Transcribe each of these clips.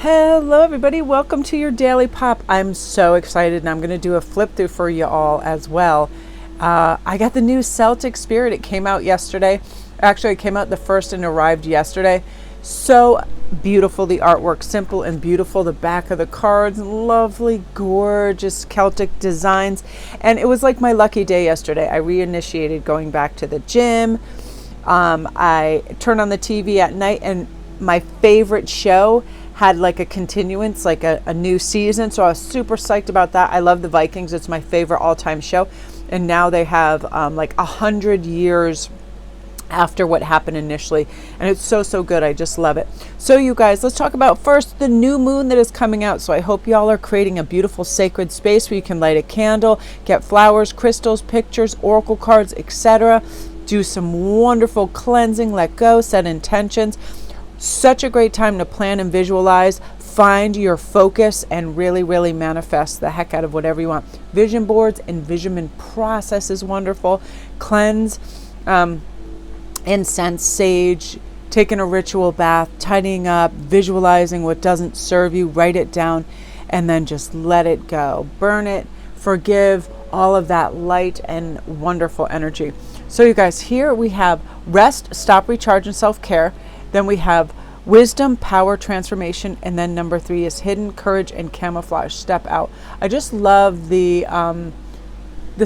Hello everybody, welcome to your Daily Pop. I'm so excited and I'm going to do a flip through for you all as well. I got the new Celtic Spirit. It came out yesterday. Actually, it came out the first and arrived yesterday. So beautiful, the artwork, simple and beautiful. The back of the cards, lovely, gorgeous Celtic designs. And it was like my lucky day yesterday. I reinitiated going back to the gym. I turned on the TV at night and my favorite show had like a continuance, like a new season. So I was super psyched about that. I love the Vikings. It's my favorite all-time show. And now they have like 100 years after what happened initially. And it's so good. I just love it. So you guys, let's talk about first the new moon that is coming out. So I hope y'all are creating a beautiful sacred space where you can light a candle, get flowers, crystals, pictures, oracle cards, etc. Do some wonderful cleansing, let go, set intentions. Such a great time to plan and visualize, find your focus, and really manifest the heck out of whatever you want. Vision boards, envisionment process is wonderful. Cleanse, incense, sage, taking a ritual bath, tidying up, visualizing what doesn't serve you, write it down, and then just let it go. Burn it, forgive, all of that light and wonderful energy. So you guys, here we have rest, stop, recharge, and self-care. Then we have wisdom, power, transformation, and then number 3 is hidden, courage, and camouflage. Step out. I just love the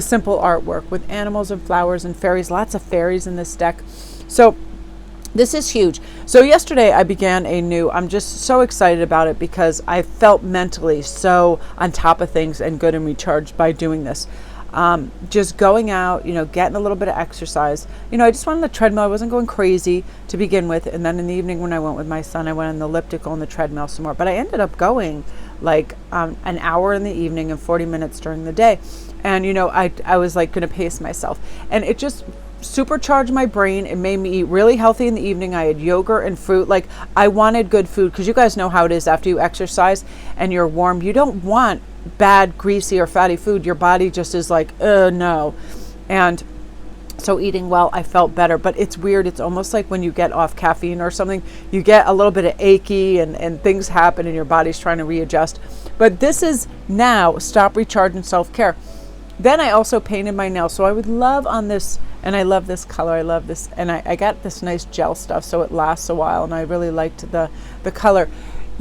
simple artwork with animals and flowers and fairies. Lots of fairies in this deck. So this is huge. So yesterday I began I'm just so excited about it because I felt mentally so on top of things and good and recharged by doing this. Just going out, getting a little bit of exercise. I just went on the treadmill. I wasn't going crazy to begin with. And then in the evening when I went with my son, I went on the elliptical and the treadmill some more. But I ended up going like an hour in the evening and 40 minutes during the day. And, I was like going to pace myself. And it just supercharged my brain. It made me eat really healthy in the evening. I had yogurt and fruit. Like I wanted good food because you guys know how it is after you exercise and you're warm. You don't want bad, greasy or fatty food. Your body just is like, no. And so eating well, I felt better. But it's weird. It's almost like when you get off caffeine or something, you get a little bit of achy and things happen and your body's trying to readjust. But this is now stop, recharge, and self-care. Then I also painted my nails. So I would love on this, and I love this color. I love this. And I got this nice gel stuff so it lasts a while. And I really liked the color.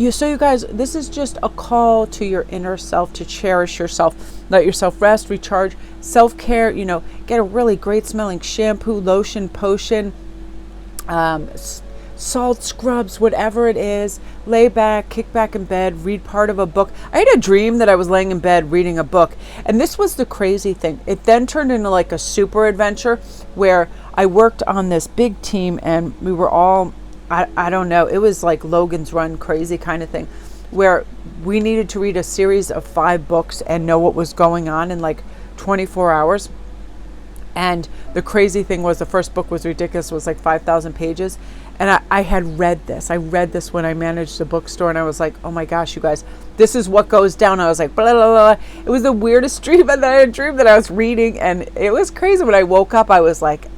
So you guys, this is just a call to your inner self to cherish yourself. Let yourself rest, recharge, self-care, get a really great smelling shampoo, lotion, potion, salt scrubs, whatever it is. Lay back, kick back in bed, read part of a book. I had a dream that I was laying in bed reading a book. And this was the crazy thing. It then turned into like a super adventure where I worked on this big team and we were all, I don't know, it was like Logan's Run crazy kind of thing where we needed to read a series of 5 books and know what was going on in like 24 hours. And the crazy thing was the first book was ridiculous. It was like 5,000 pages. And I had read this. I read this when I managed the bookstore and I was like, oh my gosh, you guys, this is what goes down. I was like, blah, blah, blah. It was the weirdest dream. And then I had a dream that I was reading and it was crazy. When I woke up, I was like,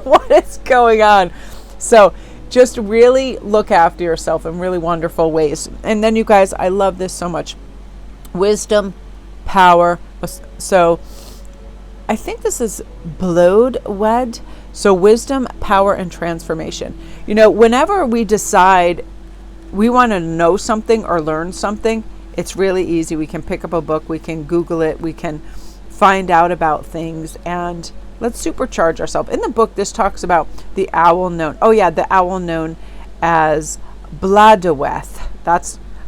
what is going on? So just really look after yourself in really wonderful ways. And then you guys, I love this so much. Wisdom, power. So I think this is Blodwed. So wisdom, power, and transformation. Whenever we decide we want to know something or learn something, it's really easy. We can pick up a book, we can Google it, we can find out about things, and let's supercharge ourselves. In the book, this talks about the owl known as Bladaweth.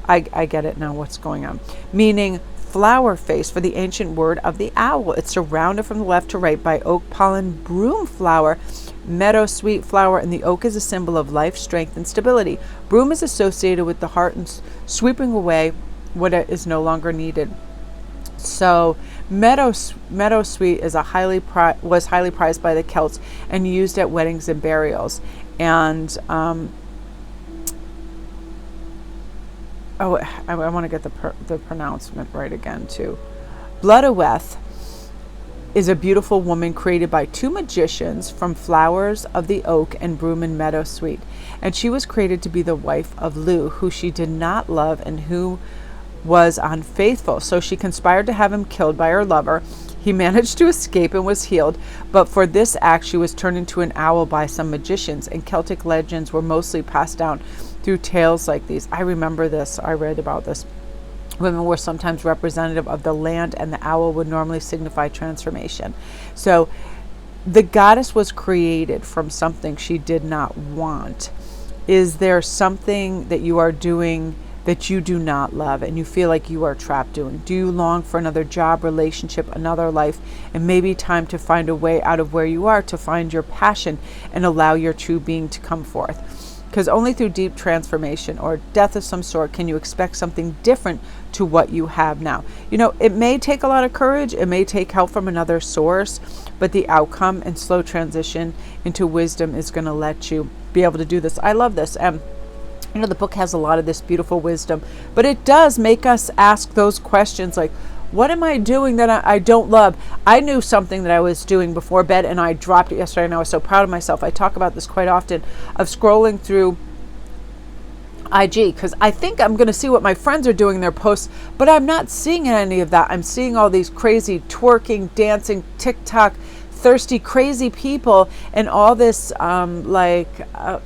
I get it now, what's going on. Meaning flower face for the ancient word of the owl. It's surrounded from the left to right by oak pollen, broom flower, meadow sweet flower, and the oak is a symbol of life, strength, and stability. Broom is associated with the heart and sweeping away what is no longer needed. So meadow sweet is was highly prized by the Celts and used at weddings and burials. And I want to get the pronouncement right again too. Blodaweth is a beautiful woman created by two magicians from Flowers of the Oak and Broom and Meadow Sweet. And she was created to be the wife of Lu, who she did not love and who was unfaithful. So she conspired to have him killed by her lover. He managed to escape and was healed, but for this act she was turned into an owl by some magicians, and Celtic legends were mostly passed down through tales like these. I remember this. I read about this. Women were sometimes representative of the land, and the owl would normally signify transformation. So the goddess was created from something she did not want. Is there something that you are doing that you do not love and you feel like you are trapped doing? Do you long for another job, relationship, another life, and maybe time to find a way out of where you are, to find your passion and allow your true being to come forth? Because only through deep transformation or death of some sort can you expect something different to what you have now. You know, it may take a lot of courage, it may take help from another source, but the outcome and slow transition into wisdom is going to let you be able to do this. I love this. You know, the book has a lot of this beautiful wisdom, but it does make us ask those questions like, what am I doing that I don't love? I knew something that I was doing before bed and I dropped it yesterday, and I was so proud of myself. I talk about this quite often, of scrolling through IG, because I think I'm going to see what my friends are doing in their posts, but I'm not seeing any of that. I'm seeing all these crazy twerking, dancing, TikTok, thirsty, crazy people, and all this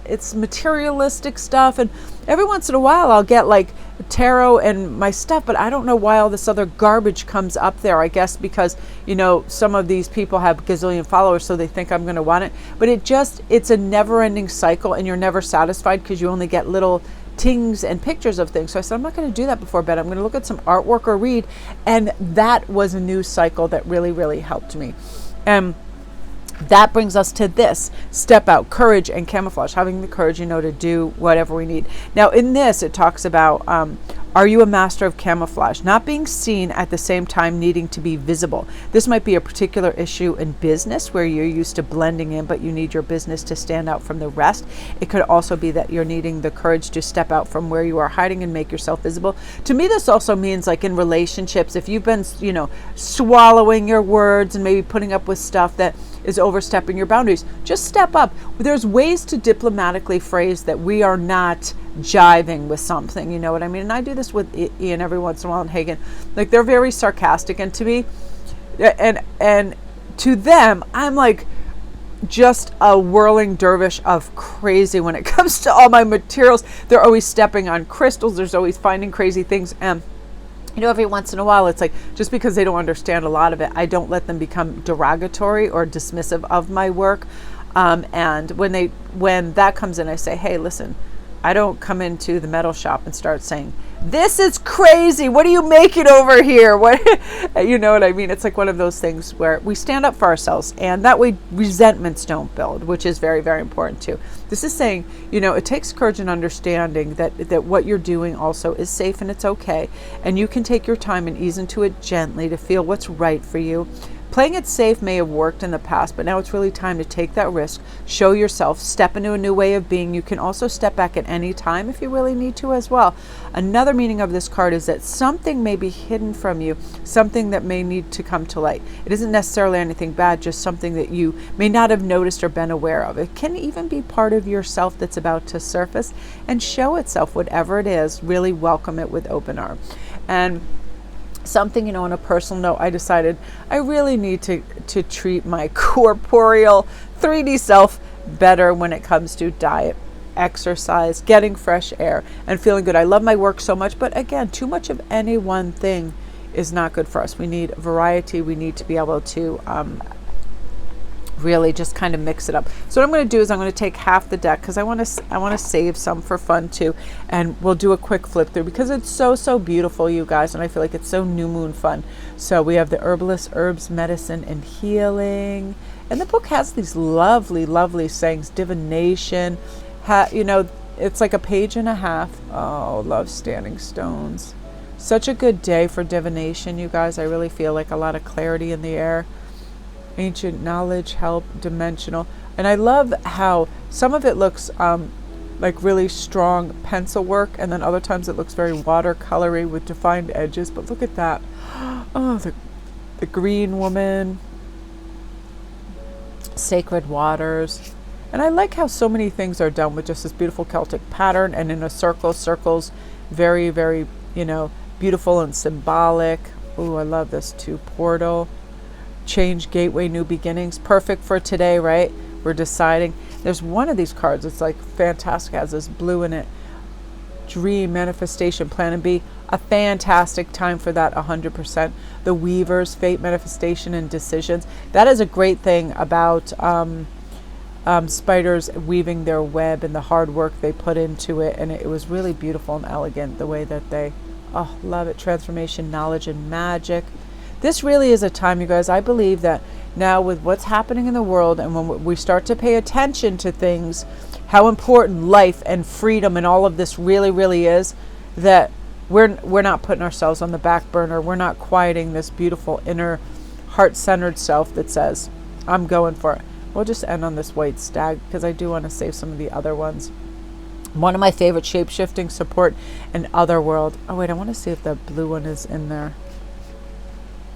it's materialistic stuff. And every once in a while I'll get like tarot and my stuff, but I don't know why all this other garbage comes up there. I guess because, you know, some of these people have a gazillion followers, so they think I'm going to want it, but it's a never-ending cycle, and you're never satisfied because you only get little tings and pictures of things. So I said, I'm not going to do that before bed. I'm going to look at some artwork or read. And that was a news cycle that really, really helped me. And that brings us to this: step out, courage, and camouflage. Having the courage, you know, to do whatever we need. Now, in this, it talks about, are you a master of camouflage? Not being seen at the same time needing to be visible. This might be a particular issue in business where you're used to blending in, but you need your business to stand out from the rest. It could also be that you're needing the courage to step out from where you are hiding and make yourself visible. To me, this also means, like, in relationships, if you've been, you know, swallowing your words and maybe putting up with stuff that is overstepping your boundaries, just step up. There's ways to diplomatically phrase that we are not jiving with something, you know what I mean? And I do this with Ian every once in a while, and Hagen. Like, they're very sarcastic, and to me, and to them, I'm like just a whirling dervish of crazy when it comes to all my materials. They're always stepping on crystals. There's always finding crazy things. And you know, every once in a while, it's like, just because they don't understand a lot of it, I don't let them become derogatory or dismissive of my work. And when that comes in, I say, hey, listen, I don't come into the metal shop and start saying, this is crazy. What are you making over here? What, you know what I mean? It's like one of those things where we stand up for ourselves, and that way resentments don't build, which is very, very important too. This is saying, you know, it takes courage and understanding that what you're doing also is safe and it's okay. And you can take your time and ease into it gently to feel what's right for you. Playing it safe may have worked in the past, but now it's really time to take that risk, show yourself, step into a new way of being. You can also step back at any time if you really need to as well. Another meaning of this card is that something may be hidden from you, something that may need to come to light. It isn't necessarily anything bad, just something that you may not have noticed or been aware of. It can even be part of yourself that's about to surface and show itself. Whatever it is, really welcome it with open arms. And something, you know, on a personal note, I decided I really need to treat my corporeal 3D self better when it comes to diet, exercise, getting fresh air, and feeling good. I love my work so much, but again, too much of any one thing is not good for us. We need variety. We need to be able to really just kind of mix it up. So what I'm going to do is I'm going to take half the deck, because I want to save some for fun too, and we'll do a quick flip through because it's so beautiful, you guys, and I feel like it's so new moon fun. So we have the herbalist, herbs, medicine, and healing, and the book has these lovely sayings, divination. You know, it's like a page and a half. Oh, love standing stones. Such a good day for divination, you guys. I really feel like a lot of clarity in the air. Ancient knowledge, help, dimensional. And I love how some of it looks like really strong pencil work, and then other times it looks very watercolory with defined edges. But look at that. Oh, the green woman. Sacred Waters. And I like how so many things are done with just this beautiful Celtic pattern and in a circle. Circles, very, very, beautiful and symbolic. Ooh, I love this too. Portal, change, gateway, new beginnings. Perfect for today, right? We're deciding. There's one of these cards. It's like fantastic. It has this blue in it. Dream, manifestation, plan and be. A fantastic time for that 100%. The Weavers, fate, manifestation, and decisions. That is a great thing about spiders weaving their web and the hard work they put into it. And it was really beautiful and elegant the way that they, love it. Transformation, knowledge, and magic. This really is a time, you guys, I believe that now with what's happening in the world and when we start to pay attention to things, how important life and freedom and all of this really, really is, that we're not putting ourselves on the back burner. We're not quieting this beautiful inner heart-centered self that says, I'm going for it. We'll just end on this white stag because I do want to save some of the other ones. One of my favorite, shape-shifting, support, and otherworld. Oh wait, I want to see if the blue one is in there.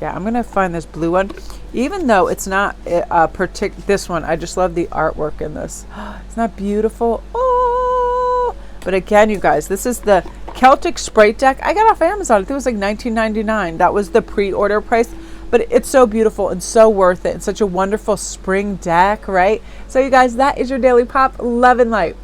Yeah, I'm going to find this blue one. Even though it's not this one, I just love the artwork in this. It's not beautiful. Oh! But again, you guys, this is the Celtic Sprite deck. I got off Amazon. I think it was like $19.99. That was the pre-order price. But it's so beautiful and so worth it. It's such a wonderful spring deck, right? So you guys, that is your Daily Pop. Love and light.